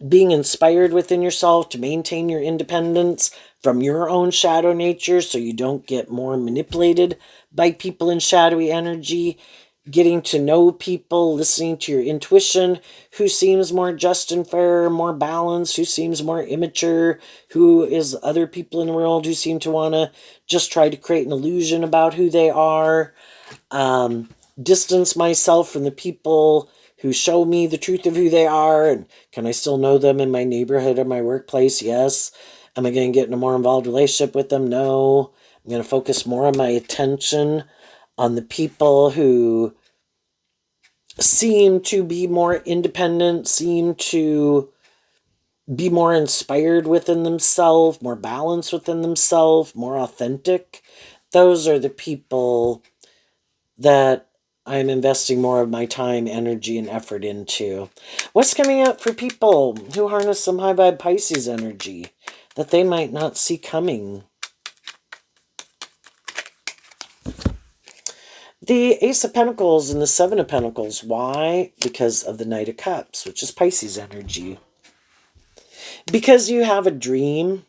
[SPEAKER 1] being inspired within yourself to maintain your independence from your own shadow nature so you don't get more manipulated by people in shadowy energy. Getting to know people, listening to your intuition, who seems more just and fair, more balanced, who seems more immature, who is other people in the world who seem to want to just try to create an illusion about who they are. Distance myself from the people who show me the truth of who they are, and can I still know them in my neighborhood or my workplace? Yes. Am I going to get in a more involved relationship with them? No. I'm going to focus more on my attention on the people who seem to be more independent, seem to be more inspired within themselves, more balanced within themselves, more authentic. Those are the people that I'm investing more of my time, energy, and effort into. What's coming up for people who harness some high vibe Pisces energy? that they might not see coming. The Ace of Pentacles and the Seven of Pentacles. Why? Because of the Knight of Cups, which is Pisces energy. Because you have a dream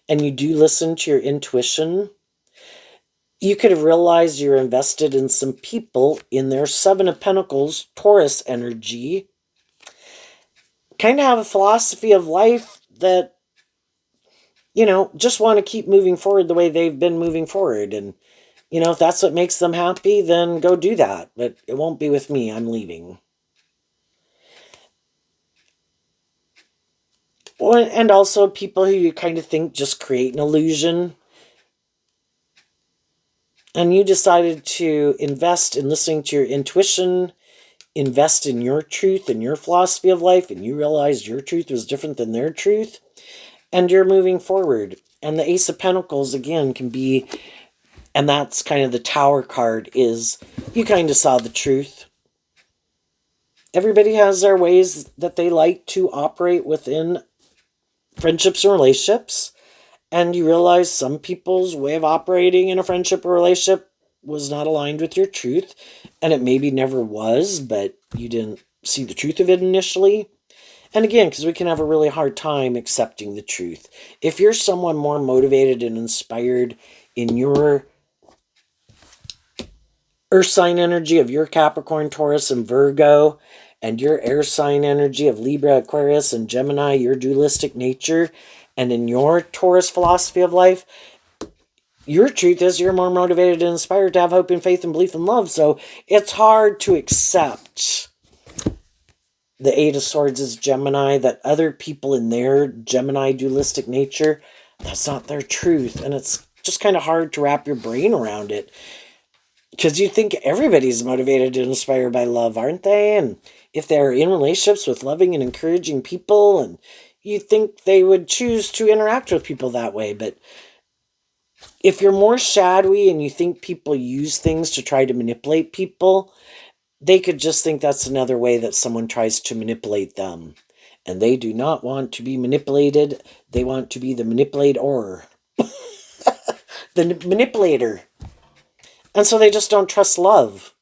[SPEAKER 1] and you do listen to your intuition, you could have realized you're invested in some people in their Seven of Pentacles, Taurus energy. Kind of have a philosophy of life that, you know, just want to keep moving forward the way they've been moving forward. And, you know, if that's what makes them happy, then go do that. But it won't be with me. I'm leaving. And also people who you kind of think just create an illusion. And you decided to invest in listening to your intuition, invest in your truth and your philosophy of life, and you realized your truth was different than their truth, and you're moving forward. And the Ace of Pentacles, again, can be, and that's kind of the Tower card, is you kind of saw the truth. Everybody has their ways that they like to operate within friendships and relationships. And you realize some people's way of operating in a friendship or relationship was not aligned with your truth. And it maybe never was, but you didn't see the truth of it initially. And again, because we can have a really hard time accepting the truth. If you're someone more motivated and inspired in your earth sign energy of your Capricorn, Taurus, and Virgo, and your air sign energy of Libra, Aquarius, and Gemini, your dualistic nature, and in your Taurus philosophy of life, your truth is you're more motivated and inspired to have hope and faith and belief and love. So it's hard to accept the Eight of Swords is Gemini, that other people in their Gemini dualistic nature, that's not their truth. And it's just kind of hard to wrap your brain around it. Because you think everybody's motivated and inspired by love, aren't they? And if they're in relationships with loving and encouraging people, and you think they would choose to interact with people that way. But if you're more shadowy and you think people use things to try to manipulate people, they could just think that's another way that someone tries to manipulate them. And they do not want to be manipulated. They want to be the manipulator. The manipulator. And so they just don't trust love.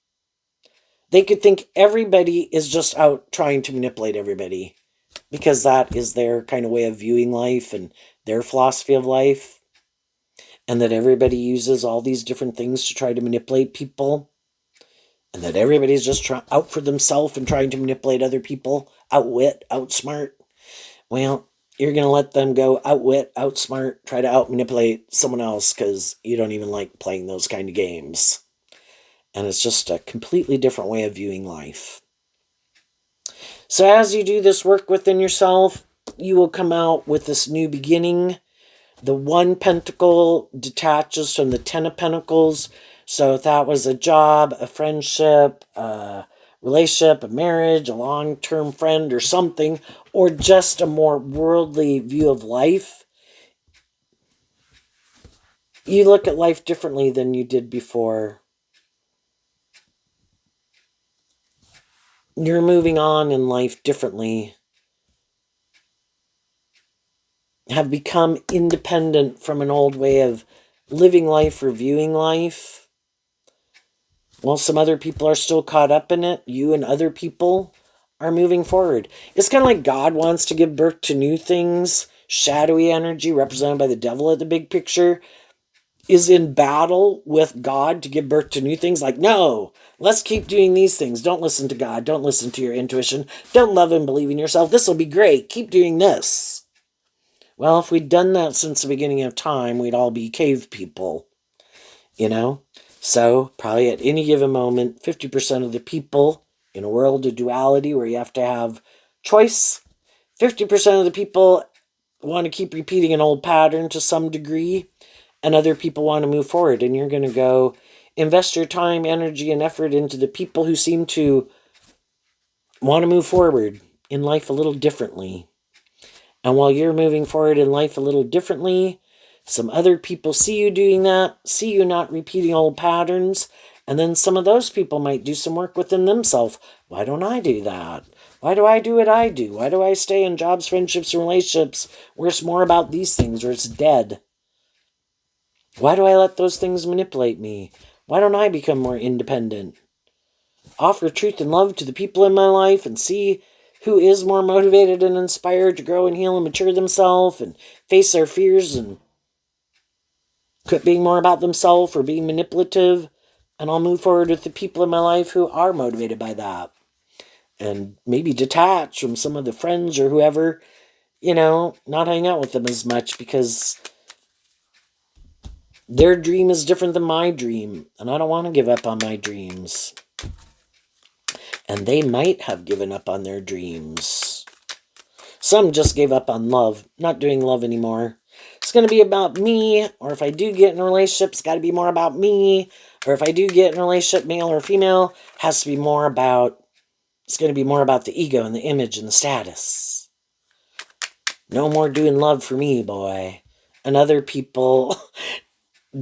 [SPEAKER 1] They could think everybody is just out trying to manipulate everybody, because that is their kind of way of viewing life and their philosophy of life. And that everybody uses all these different things to try to manipulate people. And that everybody's just out for themselves and trying to manipulate other people, outwit, outsmart. Well, you're going to let them go outwit, outsmart, try to out-manipulate someone else because you don't even like playing those kind of games. And it's just a completely different way of viewing life. So as you do this work within yourself, you will come out with this new beginning. The One Pentacle detaches from the Ten of Pentacles. So if that was a job, a friendship, a relationship, a marriage, a long-term friend or something, or just a more worldly view of life, you look at life differently than you did before. You're moving on in life differently. Have become independent from an old way of living life or viewing life. While some other people are still caught up in it, you and other people are moving forward. It's kind of like God wants to give birth to new things. Shadowy energy, represented by the devil at the big picture, is in battle with God to give birth to new things. Like, no, let's keep doing these things. Don't listen to God. Don't listen to your intuition. Don't love and believe in yourself. This will be great. Keep doing this. Well, if we'd done that since the beginning of time, we'd all be cave people, you know? So, probably at any given moment, 50% of the people in a world of duality where you have to have choice, 50% of the people want to keep repeating an old pattern to some degree, and other people want to move forward. And you're going to go invest your time, energy, and effort into the people who seem to want to move forward in life a little differently. And while you're moving forward in life a little differently, some other people see you doing that, see you not repeating old patterns, and then some of those people might do some work within themselves. Why don't I do that? Why do I do what I do? Why do I stay in jobs, friendships, and relationships where it's more about these things or it's dead? Why do I let those things manipulate me? Why don't I become more independent? Offer truth and love to the people in my life and see who is more motivated and inspired to grow and heal and mature themselves and face their fears and quit being more about themselves or being manipulative. And I'll move forward with the people in my life who are motivated by that. And maybe detach from some of the friends or whoever, not hang out with them as much because their dream is different than my dream. And I don't want to give up on my dreams. And they might have given up on their dreams. Some just gave up on love, not doing love anymore. It's going to be about me, or if I do get in a relationship, it's got to be more about me. Or if I do get in a relationship, male or female, it's going to be more about the ego and the image and the status. No more doing love for me, boy. And other people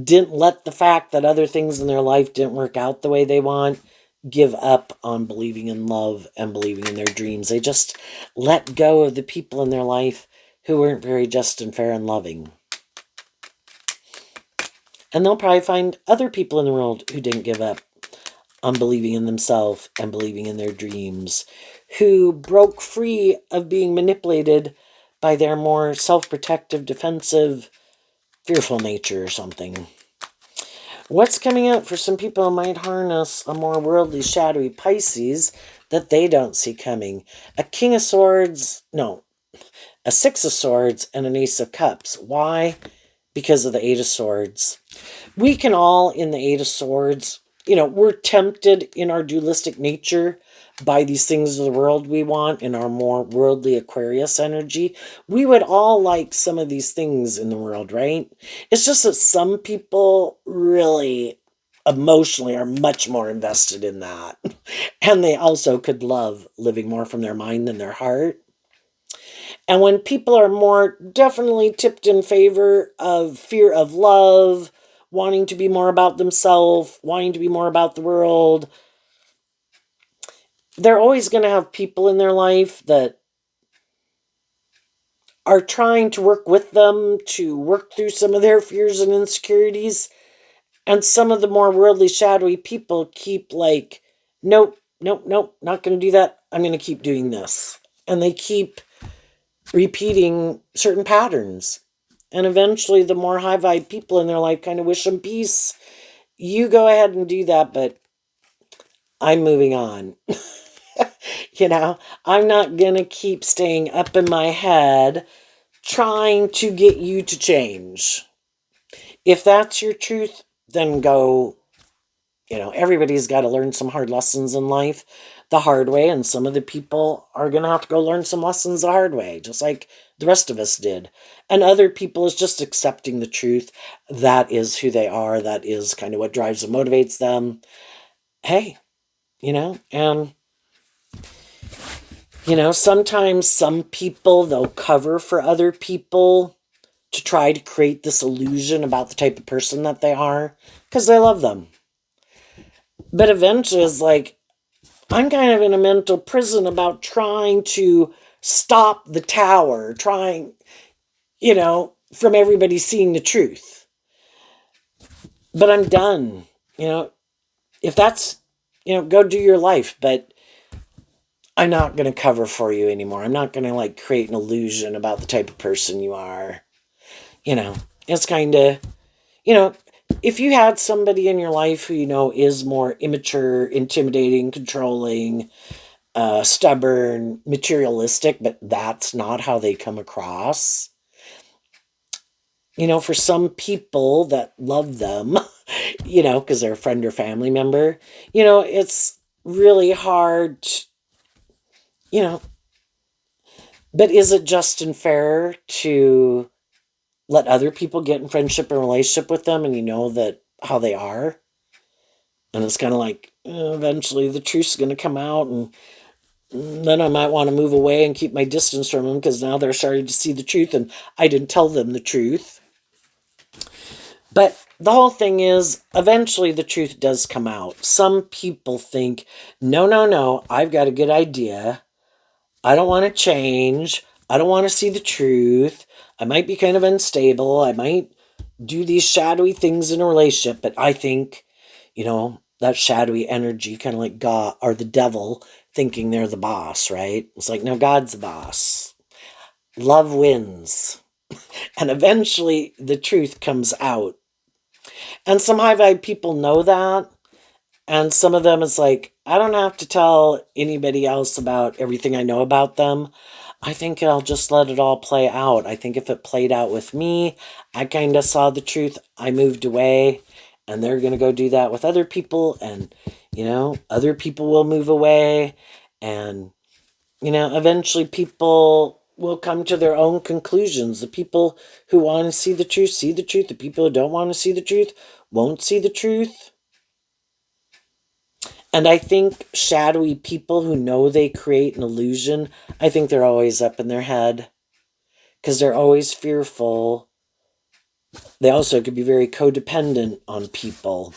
[SPEAKER 1] didn't let the fact that other things in their life didn't work out the way they want give up on believing in love and believing in their dreams. They just let go of the people in their life who weren't very just and fair and loving. And they'll probably find other people in the world who didn't give up on believing in themselves and believing in their dreams, who broke free of being manipulated by their more self-protective, defensive, fearful nature or something. What's coming up for some people who might harness a more worldly, shadowy Pisces that they don't see coming? A King of Swords, no, a Six of Swords and an Ace of Cups. Why? Because of the Eight of Swords. We can all, in the Eight of Swords, we're tempted in our dualistic nature by these things of the world we want in our more worldly Aquarius energy. We would all like some of these things in the world, right? It's just that some people really emotionally are much more invested in that. And they also could love living more from their mind than their heart. And when people are more definitely tipped in favor of fear of love, wanting to be more about themselves, wanting to be more about the world, they're always going to have people in their life that are trying to work with them to work through some of their fears and insecurities. And some of the more worldly, shadowy people keep like, nope, nope, nope, not going to do that. I'm going to keep doing this. And they keep repeating certain patterns. And eventually the more high vibe people in their life kind of wish them peace. You go ahead and do that, but I'm moving on. I'm not going to keep staying up in my head trying to get you to change. If that's your truth, then go. Everybody's got to learn some hard lessons in life the hard way, and some of the people are going to have to go learn some lessons the hard way, just like the rest of us did. And other people is just accepting the truth. That is who they are. That is kind of what drives and motivates them. Hey, and sometimes some people, they'll cover for other people to try to create this illusion about the type of person that they are because they love them. But eventually it's like, I'm kind of in a mental prison about trying to stop the tower, trying, from everybody seeing the truth. But I'm done. If that's, go do your life, but I'm not going to cover for you anymore. I'm not going to create an illusion about the type of person you are. It's kind of, if you had somebody in your life who, is more immature, intimidating, controlling, stubborn, materialistic, but that's not how they come across. For some people that love them, because they're a friend or family member, it's really hard, but is it just and fair to let other people get in friendship and relationship with them and that how they are? And it's kind of like, eventually the truth's going to come out, and then I might want to move away and keep my distance from them because now they're starting to see the truth and I didn't tell them the truth. But the whole thing is, eventually the truth does come out. Some people think, no, I've got a good idea. I don't want to change. I don't want to see the truth. I might be kind of unstable. I might do these shadowy things in a relationship, but I think, that shadowy energy, kind of like God or the devil thinking they're the boss, right? It's like, no, God's the boss. Love wins. And eventually the truth comes out. And some high vibe people know that. And some of them, it's like, I don't have to tell anybody else about everything I know about them. I think I'll just let it all play out. I think if it played out with me, I kind of saw the truth. I moved away, and they're going to go do that with other people. And, other people will move away. And, eventually people will come to their own conclusions. The people who want to see the truth see the truth. The people who don't want to see the truth won't see the truth. And I think shadowy people who know they create an illusion, I think they're always up in their head because they're always fearful. They also could be very codependent on people.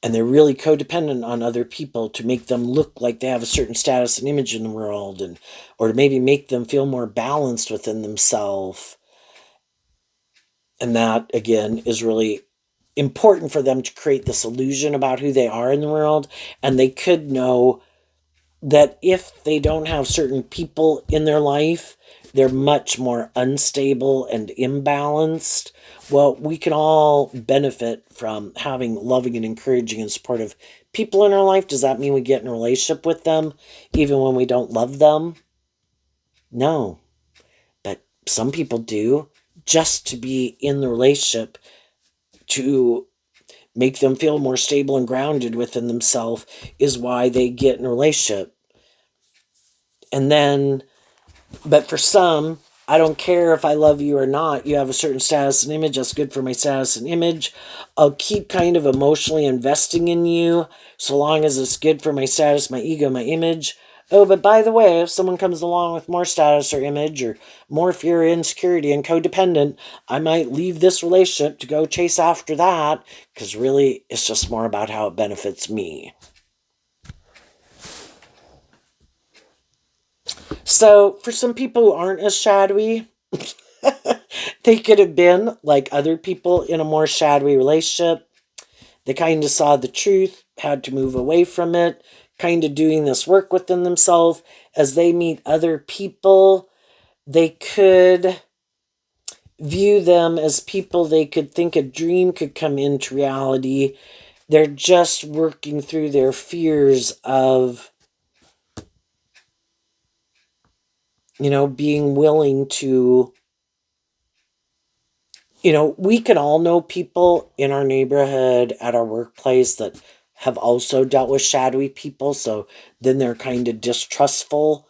[SPEAKER 1] And they're really codependent on other people to make them look like they have a certain status and image in the world, or to maybe make them feel more balanced within themselves. And that, again, is really important for them to create this illusion about who they are in the world. And they could know that if they don't have certain people in their life, they're much more unstable and imbalanced. Well, we can all benefit from having loving and encouraging and supportive people in our life. Does that mean we get in a relationship with them even when we don't love them? No. But some people do, just to be in the relationship, to make them feel more stable and grounded within themselves, is why they get in a relationship. And then, but for some, I don't care if I love you or not. You have a certain status and image. That's good for my status and image. I'll keep kind of emotionally investing in you so long as it's good for my status, my ego, my image. Oh, but by the way, if someone comes along with more status or image or more fear, insecurity, and codependent, I might leave this relationship to go chase after that, because really it's just more about how it benefits me. So for some people who aren't as shadowy, they could have been like other people in a more shadowy relationship. They kind of saw the truth, had to move away from it, kind of doing this work within themselves. As they meet other people, they could view them as people they could think a dream could come into reality. They're just working through their fears of, being willing to, we can all know people in our neighborhood, at our workplace, that have also dealt with shadowy people. So then they're kind of distrustful,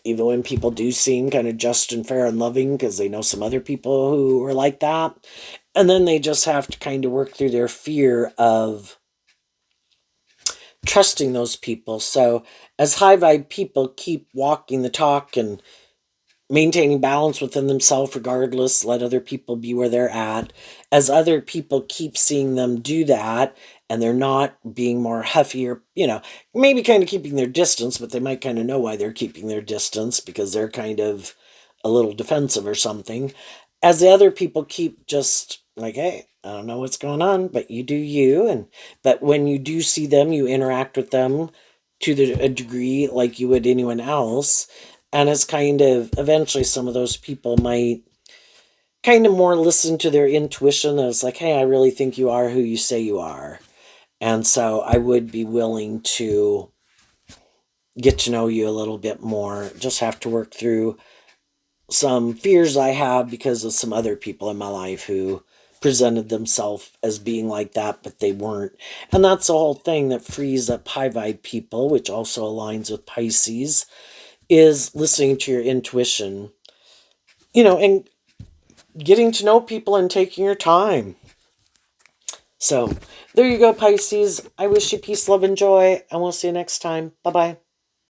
[SPEAKER 1] even when people do seem kind of just and fair and loving, because they know some other people who are like that. And then they just have to kind of work through their fear of trusting those people. So as high vibe people keep walking the talk and maintaining balance within themselves regardless, let other people be where they're at, as other people keep seeing them do that, and they're not being more huffy or, maybe kind of keeping their distance, but they might kind of know why they're keeping their distance, because they're kind of a little defensive or something. As the other people keep just like, hey, I don't know what's going on, but you do you. But when you do see them, you interact with them to a degree like you would anyone else. And it's kind of, eventually some of those people might kind of more listen to their intuition. And it's like, hey, I really think you are who you say you are. And so I would be willing to get to know you a little bit more. Just have to work through some fears I have because of some other people in my life who presented themselves as being like that, but they weren't. And that's the whole thing that frees up high vibe people, which also aligns with Pisces, is listening to your intuition, and getting to know people and taking your time. So there you go, Pisces. I wish you peace, love, and joy, and we'll see you next time. Bye-bye.